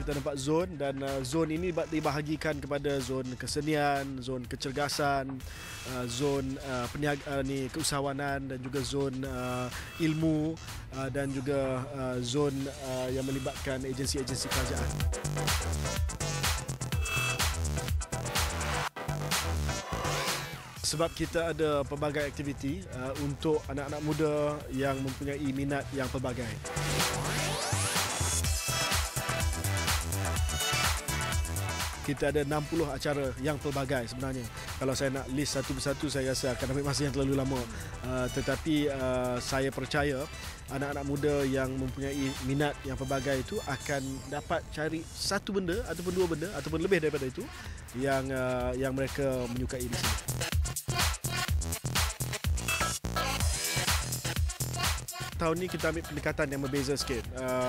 kita nampak zon, dan zon ini dibahagikan kepada zon kesenian, zon kecergasan, zon keusahawanan, dan juga zon ilmu, dan juga zon yang melibatkan agensi-agensi kerajaan. Sebab kita ada pelbagai aktiviti untuk anak-anak muda yang mempunyai minat yang pelbagai. Kita ada 60 acara yang pelbagai sebenarnya. Kalau saya nak list satu persatu, saya rasa akan ambil masa yang terlalu lama. Tetapi saya percaya anak-anak muda yang mempunyai minat yang pelbagai itu akan dapat cari satu benda ataupun dua benda ataupun lebih daripada itu yang mereka menyukai di sini. Tahun ni kita ambil pendekatan yang berbeza sikit.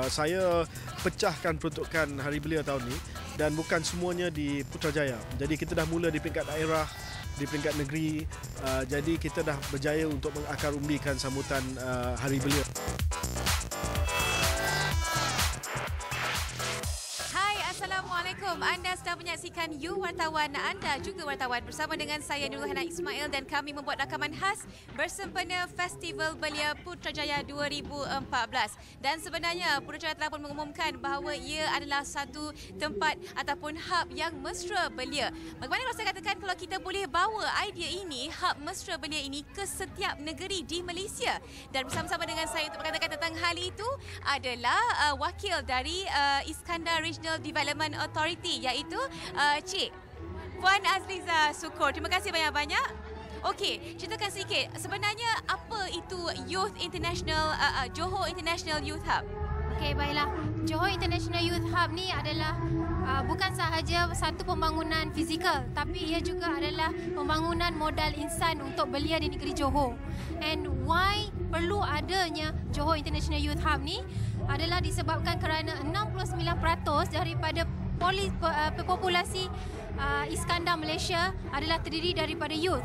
Saya pecahkan peruntukan Hari Belia tahun ni dan bukan semuanya di Putrajaya. Jadi kita dah mula di peringkat daerah, di peringkat negeri. Jadi kita dah berjaya untuk mengakar umbikan sambutan Hari Belia. Assalamualaikum. Anda sedang menyaksikan You Wartawan. Anda juga wartawan bersama dengan saya Nurul Hana Ismail, dan kami membuat rakaman khas bersempena Festival Belia Putrajaya 2014. Dan sebenarnya Putrajaya telah pun mengumumkan bahawa ia adalah satu tempat ataupun hub yang mesra belia. Bagaimana kalau saya katakan kalau kita boleh bawa idea ini, hub mesra belia ini, ke setiap negeri di Malaysia. Dan bersama-sama dengan saya untuk mengatakan tentang hal itu adalah wakil dari Iskandar Regional Development Authority, iaitu Cik Puan Azliza Sukur. Terima kasih banyak-banyak. Okey, ceritakan sedikit sebenarnya apa itu Youth International Johor International Youth Hub. Okey, baiklah. Johor International Youth Hub ni adalah bukan sahaja satu pembangunan fizikal, tapi ia juga adalah pembangunan modal insan untuk belia di negeri Johor. And why perlu adanya Johor International Youth Hub ni adalah disebabkan kerana 69% daripada populasi Iskandar Malaysia adalah terdiri daripada youth.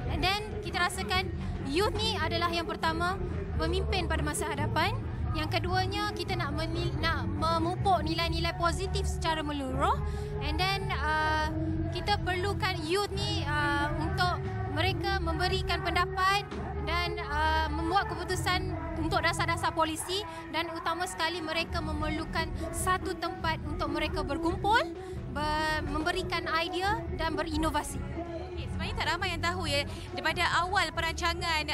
And then kita rasakan youth ni adalah yang pertama pemimpin pada masa hadapan. Yang keduanya kita nak memupuk nilai-nilai positif secara meluruh. And then kita perlukan youth ni untuk mereka memberikan pendapat dan membuat keputusan untuk dasar-dasar polisi, dan utama sekali mereka memerlukan satu tempat untuk mereka berkumpul, memberikan idea dan berinovasi. Sebenarnya tak ramai yang tahu ya, daripada awal perancangan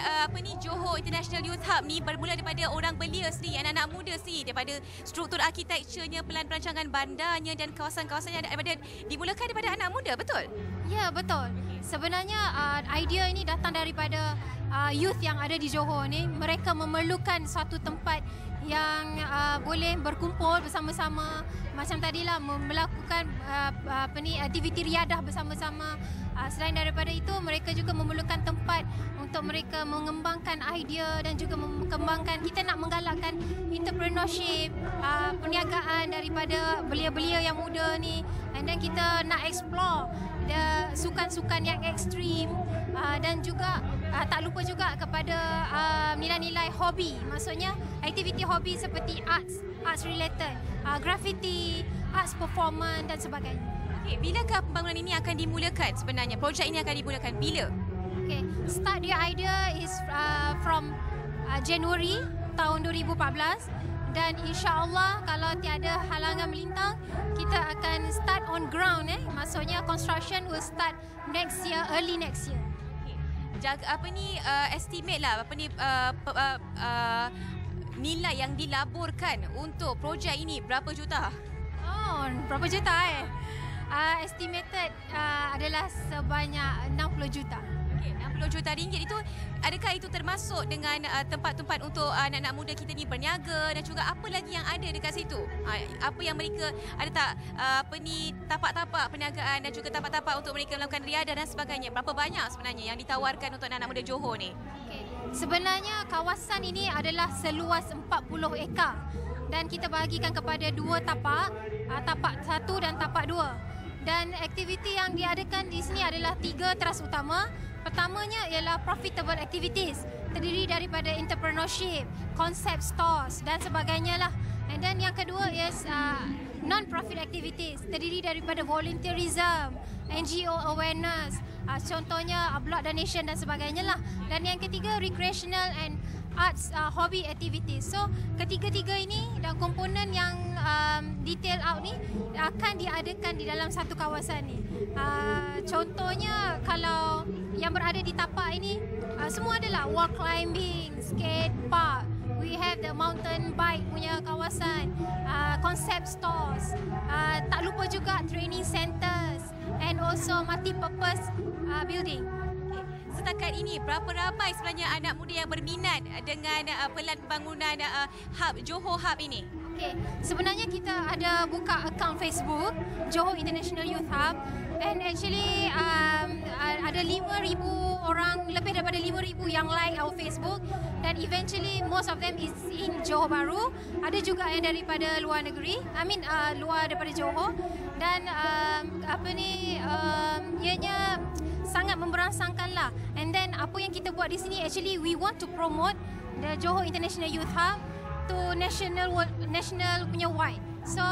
Johor International Youth Hub ni bermula daripada orang belia sendiri, anak-anak muda sendiri, daripada struktur arkitekturnya, pelan perancangan bandarnya dan kawasan-kawasannya dimulakan daripada anak muda, betul? Ya, betul. Sebenarnya idea ini datang daripada youth yang ada di Johor ni. Mereka memerlukan suatu tempat yang boleh berkumpul bersama-sama, macam tadilah melakukan aktiviti riadah bersama-sama. Selain daripada itu, mereka juga memerlukan tempat untuk mereka mengembangkan idea dan juga mengembangkan, kita nak menggalakkan entrepreneurship, perniagaan daripada belia-belia yang muda ni. And then kita nak explore sukan-sukan yang ekstrim, dan juga tak lupa juga kepada nilai-nilai hobi. Maksudnya aktiviti hobi seperti arts related, graffiti, arts performance dan sebagainya. Okey, bilakah pembangunan ini akan dimulakan sebenarnya? Projek ini akan dimulakan bila? Okay, start the idea is from Januari tahun 2014, dan insya-Allah kalau tiada halangan melintang, kita akan start on ground. Maksudnya construction will start next year, early next year. Estimate lah nilai yang dilaburkan untuk projek ini berapa juta? Oh, berapa juta estimated adalah sebanyak 60 juta. Okey, 60 juta ringgit itu, adakah itu termasuk dengan tempat-tempat untuk anak-anak muda kita ni berniaga, dan juga apa lagi yang ada dekat situ? Apa yang mereka ada tak tapak-tapak perniagaan dan juga tapak-tapak untuk mereka melakukan riadah dan sebagainya? Berapa banyak sebenarnya yang ditawarkan untuk anak-anak muda Johor ni? Okay. Sebenarnya kawasan ini adalah seluas 40 ekar, dan kita bahagikan kepada dua tapak, tapak 1 dan tapak 2. Dan aktiviti yang diadakan di sini adalah 3 teras utama. Pertamanya ialah profitable activities, terdiri daripada entrepreneurship, concept stores dan sebagainya lah. And then yang kedua is non-profit activities, terdiri daripada volunteerism, NGO awareness, contohnya blood donation dan sebagainya lah. Dan yang ketiga, recreational and arts hobby activities. So ketiga-tiga ini dan komponen yang detail out ni akan diadakan di dalam satu kawasan ni. Contohnya kalau yang berada di tapak ini semua adalah wall climbing, skate park, we have the mountain bike punya kawasan, concept stores, tak lupa juga training centers and also multi-purpose building. Setakat ini, berapa ramai sebenarnya anak muda yang berminat dengan pelan pembangunan hub Johor Hub ini? Okay. Sebenarnya kita ada buka akaun Facebook Johor International Youth Hub, and actually ada 5,000 orang, lebih daripada 5,000 yang like our Facebook, dan eventually most of them is in Johor Bahru. Ada juga yang daripada luar negeri, luar daripada Johor, dan ianya sangat memberangsangkan lah. And then apa yang kita buat di sini, actually we want to promote the Johor International Youth Hub to national punya wide. So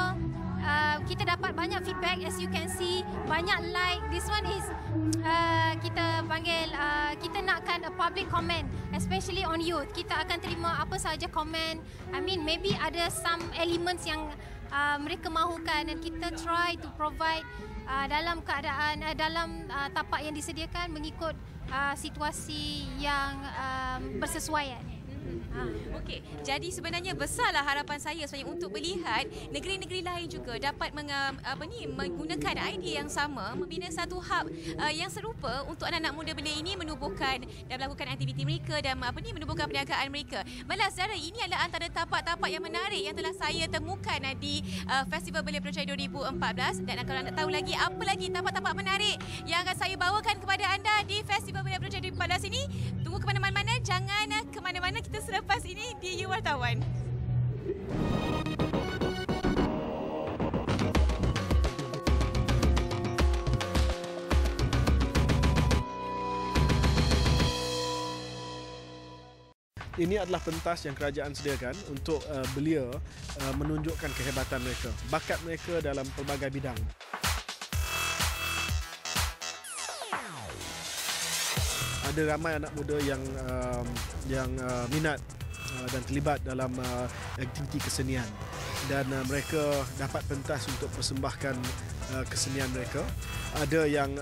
kita dapat banyak feedback, as you can see, banyak like. This one is kita panggil, kita nakkan a public comment, especially on youth. Kita akan terima apa sahaja komen. Maybe ada some elements yang mereka mahukan, dan kita try to provide dalam keadaan dalam tapak yang disediakan mengikut situasi yang bersesuaian. Okey, jadi sebenarnya besarlah harapan saya sebenarnya untuk melihat negeri-negeri lain juga dapat menggunakan idea yang sama, membina satu hub yang serupa untuk anak-anak muda belia ini menubuhkan dan melakukan aktiviti mereka dan menubuhkan perniagaan mereka. Malah saudara, ini adalah antara tapak-tapak yang menarik yang telah saya temukan di Festival Belia Putrajaya 2014, dan kalau anda tahu lagi apa lagi tapak-tapak menarik yang akan saya bawakan kepada anda di Festival Belia Putrajaya 2014 ini, tunggu ke mana-mana, jangan ke mana-mana, kita selepas ini di You Wartawan. Ini adalah pentas yang kerajaan sediakan untuk belia menunjukkan kehebatan mereka, bakat mereka dalam pelbagai bidang. Ada ramai anak muda yang minat dan terlibat dalam aktiviti kesenian, dan mereka dapat pentas untuk persembahkan kesenian mereka. Ada yang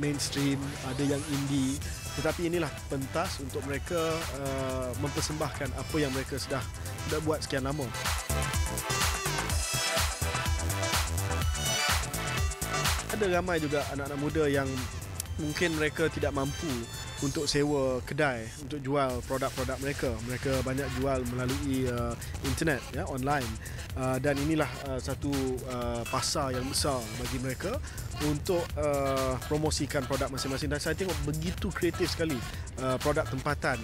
mainstream, ada yang indie, tetapi inilah pentas untuk mereka mempersembahkan apa yang mereka sudah buat sekian lama. Ada ramai juga anak-anak muda yang mungkin mereka tidak mampu untuk sewa kedai untuk jual produk-produk mereka. Mereka banyak jual melalui internet, online. Dan inilah satu pasar yang besar bagi mereka untuk promosikan produk masing-masing. Dan saya tengok begitu kreatif sekali produk tempatan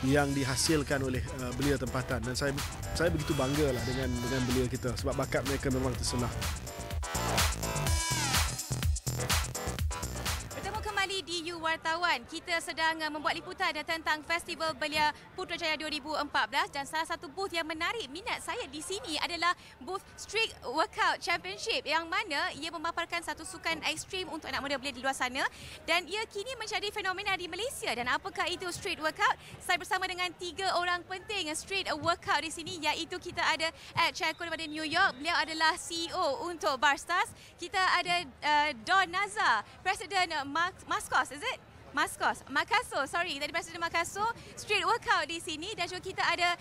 yang dihasilkan oleh belia tempatan. Dan saya begitu banggalah dengan belia kita sebab bakat mereka memang terselah. Di You Wartawan, kita sedang membuat liputan tentang Festival Belia Putrajaya 2014, dan salah satu booth yang menarik minat saya di sini adalah booth Street Workout Championship, yang mana ia memaparkan satu sukan ekstrim untuk anak muda belia di luar sana, dan ia kini menjadi fenomena di Malaysia. Dan apakah itu street workout? Saya bersama dengan 3 orang penting street workout di sini, iaitu kita ada Ed Chako daripada New York, beliau adalah CEO untuk Barstars. Kita ada Don Nazar, Presiden Mascos, is it? Makassar, sorry, dari Presiden Makassar Street Workout di sini, dan juga kita ada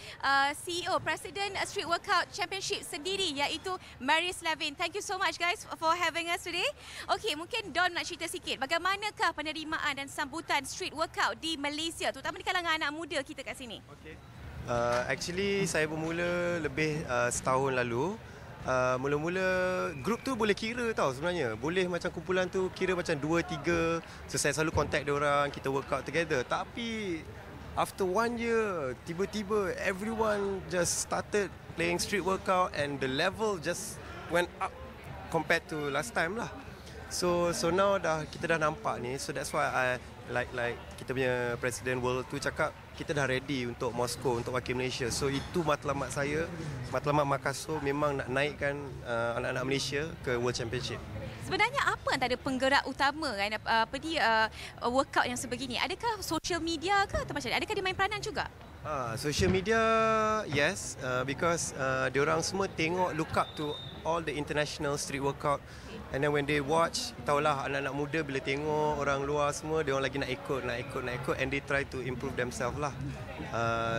CEO Presiden Street Workout Championship sendiri, iaitu Maris Levin. Thank you so much guys for having us today. Okay, mungkin Don nak cerita sikit bagaimanakah penerimaan dan sambutan street workout di Malaysia, terutama di kalangan anak muda kita kat sini. Okay. Actually saya bermula lebih setahun lalu. Mula-mula grup tu boleh kira tau sebenarnya. Boleh macam kumpulan tu kira macam 2-3. So saya selalu contact diorang, kita work out together. Tapi after 1 year, tiba-tiba everyone just started playing street workout and the level just went up compared to last time lah. So now kita dah nampak ni. So that's why like kita punya Presiden World tu cakap kita dah ready untuk Moscow, untuk wakil Malaysia. So itu matlamat saya, matlamat Makassar memang nak naikkan anak-anak Malaysia ke World Championship. Sebenarnya apa antara penggerak utama kan workout yang sebegini? Adakah social media ke atau macam mana? Adakah dia main peranan juga? Social media, yes, because diorang semua tengok, look up to all the international street workout. And then when they watch, tahulah anak-anak muda bila tengok orang luar semua, diorang lagi nak ikut, and they try to improve themselves lah.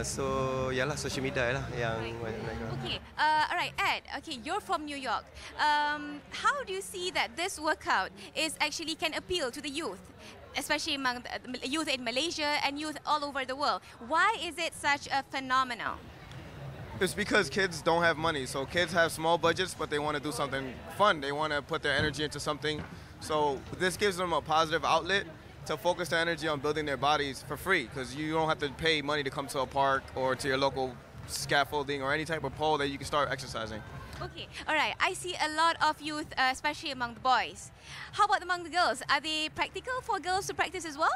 So, yalah, social media lah yang Okay, alright, Ed. Okay, you're from New York. How do you see that this workout is actually can appeal to the youth, especially among the youth in Malaysia and youth all over the world? Why is it such a phenomenon? It's because kids don't have money. So kids have small budgets, but they want to do something fun. They want to put their energy into something. So this gives them a positive outlet to focus their energy on building their bodies for free, because you don't have to pay money to come to a park or to your local scaffolding or any type of pole that you can start exercising. Okay, alright. I see a lot of youth, especially among the boys. How about among the girls? Are they practical for girls to practice as well?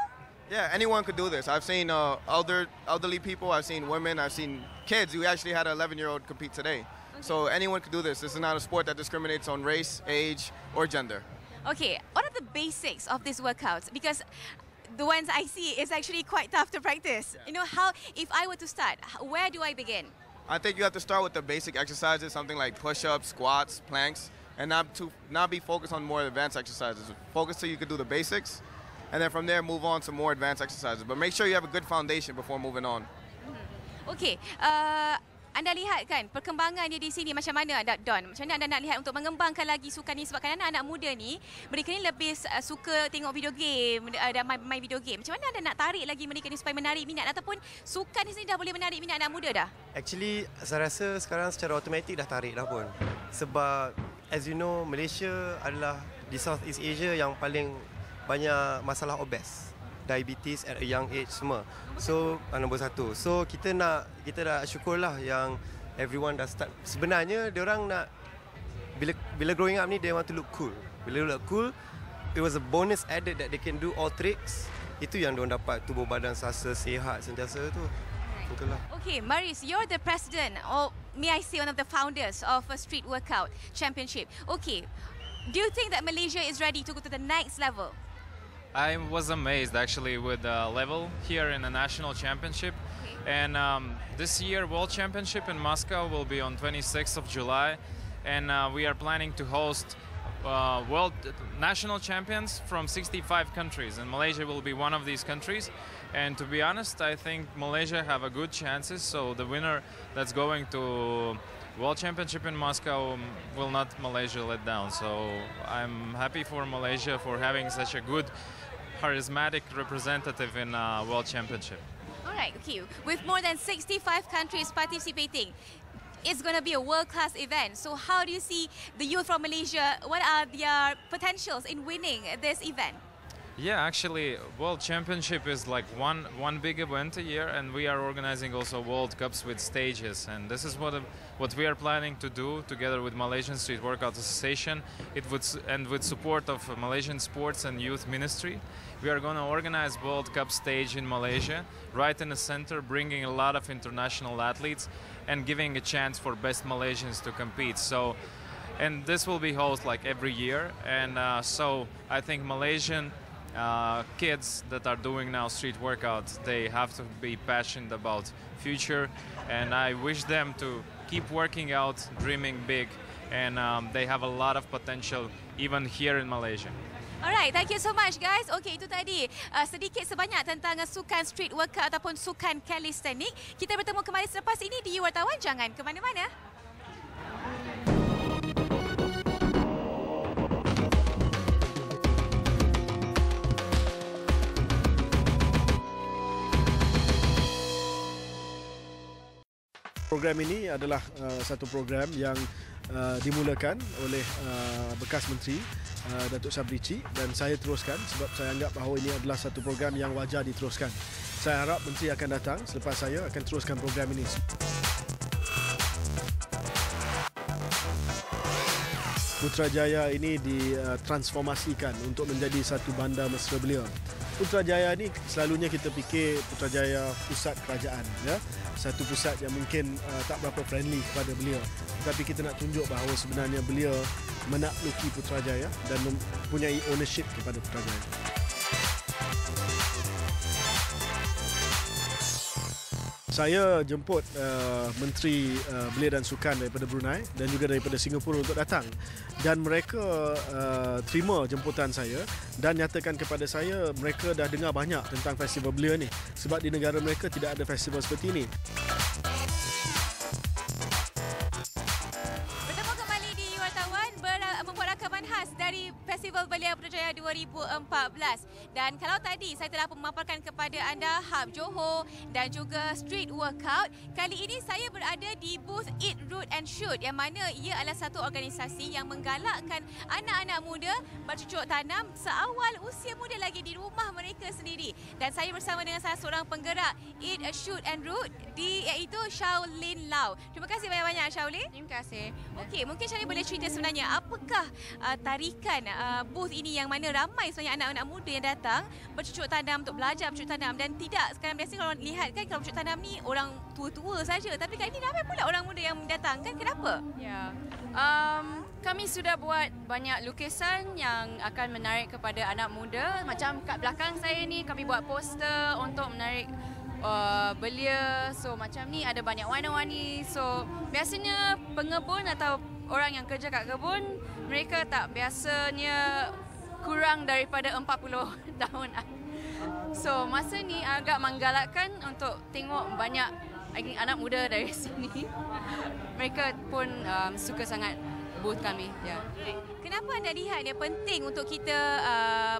Yeah, anyone could do this. I've seen elderly people, I've seen women, I've seen kids. We actually had an 11-year-old compete today. Okay. So anyone could do this. This is not a sport that discriminates on race, age, or gender. Okay, what are the basics of these workouts? Because the ones I see is actually quite tough to practice. Yeah. You know, how, if I were to start, where do I begin? I think you have to start with the basic exercises, something like push-ups, squats, planks, and not be focused on more advanced exercises. Focus so you can do the basics, and then from there move on to more advanced exercises. But make sure you have a good foundation before moving on. Okay, anda lihat kan perkembangannya di sini macam mana, Don? Macam mana anda nak lihat untuk mengembangkan lagi sukan ni? Sebab kan anak-anak muda ni, mereka ni lebih suka tengok video game dan main video game. Macam mana anda nak tarik lagi mereka ni supaya menarik minat, ataupun sukan di sini dah boleh menarik minat anak muda dah? Actually, saya rasa sekarang secara automatik dah tarik dah pun. Sebab as you know, Malaysia adalah di Southeast Asia yang paling banyak masalah obes, diabetes at a young age semua. So nombor satu. So kita dah syukurlah yang everyone dah start. Sebenarnya diorang nak bila growing up ni, they want to look cool. Bila look cool, it was a bonus added that they can do all tricks. Itu yang diorang dapat, tubuh badan rasa sihat sentiasa tu. Itulah. Okay, Maris, you're the president, or may I say one of the founders of a street workout championship. Okay, do you think that Malaysia is ready to go to the next level? I was amazed actually with the level here in the national championship. And this year World Championship in Moscow will be on 26th of July. And we are planning to host world national champions from 65 countries. And Malaysia will be one of these countries. And to be honest, I think Malaysia have a good chances. So the winner that's going to World Championship in Moscow will not Malaysia let down. So I'm happy for Malaysia for having such a good, charismatic representative in World Championship. All right, okay. With more than 65 countries participating, it's going to be a world-class event. So how do you see the youth from Malaysia? What are their potentials in winning this event? Yeah, actually, World Championship is like one big event a year, and we are organizing also World Cups with stages. And this is what we are planning to do together with Malaysian Street Workout Association. And with support of Malaysian Sports and Youth Ministry, we are going to organize World Cup stage in Malaysia, right in the center, bringing a lot of international athletes and giving a chance for best Malaysians to compete. So, and this will be hosted like every year. And so I think Malaysian kids that are doing now street workouts, they have to be passionate about future, and I wish them to keep working out, dreaming big, and they have a lot of potential even here in Malaysia. Alright, thank you so much guys. Okay, itu tadi sedikit sebanyak tentang sukan street workout ataupun sukan calisthenic. Kita bertemu kembali selepas ini di Wartawan. Jangan ke mana-mana. Program ini adalah satu program yang dimulakan oleh bekas menteri Datuk Sabri Cik, dan saya teruskan sebab saya anggap bahawa ini adalah satu program yang wajar diteruskan. Saya harap menteri akan datang selepas saya akan teruskan program ini. Putrajaya ini ditransformasikan untuk menjadi satu bandar mesra belia. Putrajaya ni selalunya kita fikir Putrajaya pusat kerajaan, ya. Satu pusat yang mungkin tak berapa friendly kepada belia. Tetapi kita nak tunjuk bahawa sebenarnya belia menakluki Putrajaya dan mempunyai ownership kepada Putrajaya. Saya jemput Menteri Belia dan Sukan daripada Brunei dan juga daripada Singapura untuk datang, dan mereka terima jemputan saya dan nyatakan kepada saya mereka dah dengar banyak tentang festival belia ni, sebab di negara mereka tidak ada festival seperti ini. Bertemu kembali di Wartawan membuat rakaman khas dari Festival Belia Putrajaya 2014. Dan kalau tadi saya telah memaparkan kepada anda hub Johor dan juga street workout, kali ini saya berada di booth Eat, Root and Shoot, yang mana ia adalah satu organisasi yang menggalakkan anak-anak muda bercucuk tanam seawal usia muda lagi di rumah mereka sendiri. Dan saya bersama dengan salah seorang penggerak Eat, Shoot and Root iaitu Shaolin Lau. Terima kasih banyak-banyak Shaolin. Terima kasih. Okey, mungkin Shaolin boleh cerita sebenarnya apakah tarikan booth ini, yang mana ramai sebenarnya anak-anak muda yang datang bercucuk tanam untuk belajar bercucuk tanam, dan tidak sekarang biasa kalau lihat kan kalau bercucuk tanam ni orang tua-tua saja, tapi kali ini ramai pula orang muda yang datang kan, kenapa? Ya. Kami sudah buat banyak lukisan yang akan menarik kepada anak muda. Macam kat belakang saya ni kami buat poster untuk menarik belia. So macam ni ada banyak warna-warni. So biasanya pengebun atau orang yang kerja kat kebun, mereka tak biasanya kurang daripada 40 tahun. So masa ni agak menggalakkan untuk tengok banyak anak muda dari sini. Mereka pun suka sangat booth kami. Ya. Kenapa anda lihat dia penting untuk kita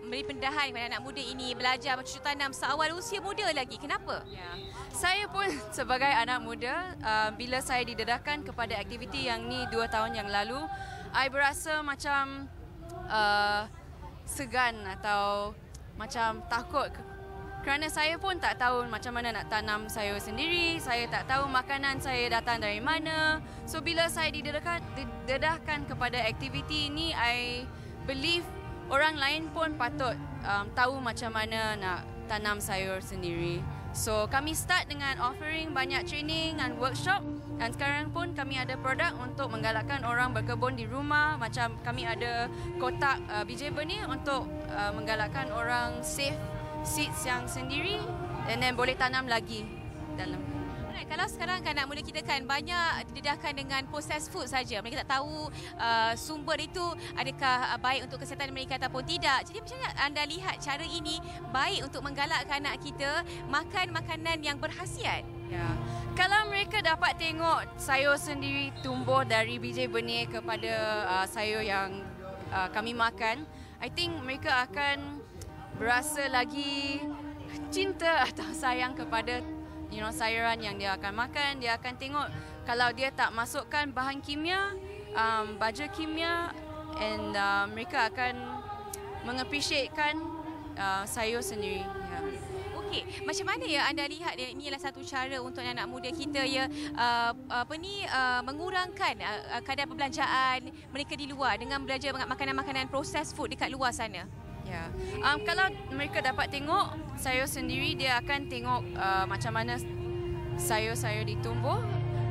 beri pendedahan kepada anak muda ini belajar bercucuk tanam seawal usia muda lagi? Kenapa? Ya. Saya pun sebagai anak muda, bila saya didedahkan kepada aktiviti yang ni 2 tahun yang lalu, I berasa macam segan atau macam takut, kerana saya pun tak tahu macam mana nak tanam sayur sendiri. Saya tak tahu makanan saya datang dari mana. So bila saya didedahkan kepada aktiviti ini, I believe orang lain pun patut tahu macam mana nak tanam sayur sendiri. So kami start dengan offering banyak training dan workshop, dan sekarang pun kami ada produk untuk menggalakkan orang berkebun di rumah. Macam kami ada kotak biji benih untuk menggalakkan orang save seeds yang sendiri, and then boleh tanam lagi dalam. Kalau sekarang kan anak muda kita kan banyak didedahkan dengan processed food saja. Mereka tak tahu sumber itu adakah baik untuk kesihatan mereka ataupun tidak. Jadi macam mana anda lihat cara ini baik untuk menggalakkan anak kita makan makanan yang berkhasiat? Ya. Kalau mereka dapat tengok sayur sendiri tumbuh dari biji benih kepada sayur yang kami makan, I think mereka akan berasa lagi cinta atau sayang kepada sayuran yang dia akan makan. Dia akan tengok kalau dia tak masukkan bahan kimia, baja kimia, and mereka akan mengappreciatekan sayur sendiri. Ya. Okey, macam mana ya anda lihat ini adalah satu cara untuk anak muda kita ya mengurangkan kadar perbelanjaan mereka di luar dengan belajar makanan-makanan processed food dekat luar sana? Ya. Kalau mereka dapat tengok sayur sendiri, dia akan tengok macam mana sayur-sayur ditumbuh.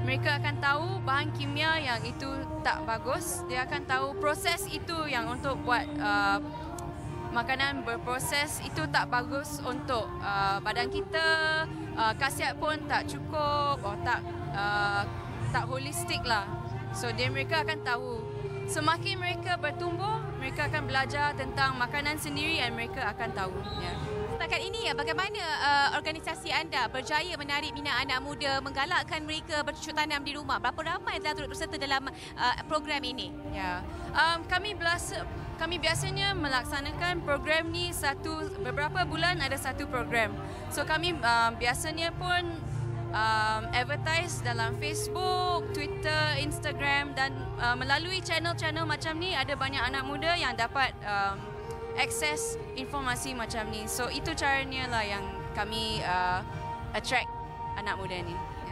Mereka akan tahu bahan kimia yang itu tak bagus. Dia akan tahu proses itu yang untuk buat makanan berproses itu tak bagus untuk badan kita. Khasiat pun tak cukup atau tak holistik lah. So mereka akan tahu. Semakin mereka bertumbuh, mereka akan belajar tentang makanan sendiri dan mereka akan tahu. Ya. Setakat ini ya, bagaimana organisasi anda berjaya menarik minat anak muda, menggalakkan mereka bercucuk tanam di rumah? Berapa ramai yang telah turut berserta dalam program ini? Ya, kami biasanya melaksanakan program ni beberapa bulan ada satu program. So kami biasanya pun advertise dalam Facebook, Twitter, Instagram, dan melalui channel-channel macam ni ada banyak anak muda yang dapat akses informasi macam ni. So itu caranya lah yang kami attract anak muda ni.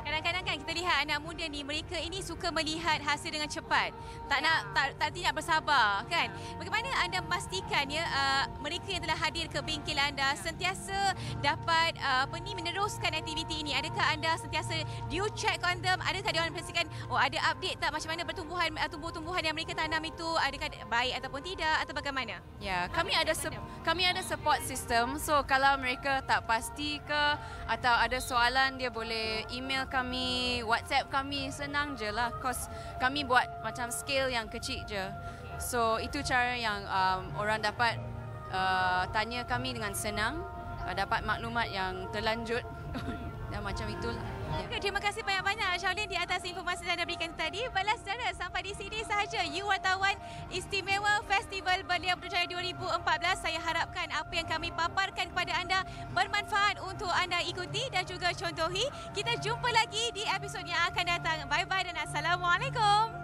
Kadang-kadang kan kita lihat anak muda ni, mereka ini suka melihat hasil dengan cepat. Tidak bersabar kan. Bagaimana anda memastikan ya mereka yang telah hadir ke bengkel anda sentiasa dapat meneruskan aktiviti ini? Adakah anda sentiasa do you check on them? Adakah dia orang pastikan ada update tak macam mana tumbuh-tumbuhan yang mereka tanam itu adakah baik ataupun tidak atau bagaimana? Ya, kami ada support system. So kalau mereka tak pasti ke atau ada soalan, dia boleh email kami, WhatsApp kami, senang je lah. Cause kami buat macam scale yang kecil je. So itu cara yang orang dapat tanya kami dengan senang, dapat maklumat yang terlanjut dan macam itulah. Okay, terima kasih banyak-banyak Shaolin di atas informasi yang anda berikan tadi. Balas saudara, sampai di sini sahaja You Wartawan Istimewa Festival Belia Putrajaya 2014. Saya harapkan apa yang kami paparkan kepada anda bermanfaat untuk anda ikuti dan juga contohi. Kita jumpa lagi di episod yang akan datang. Bye-bye dan Assalamualaikum.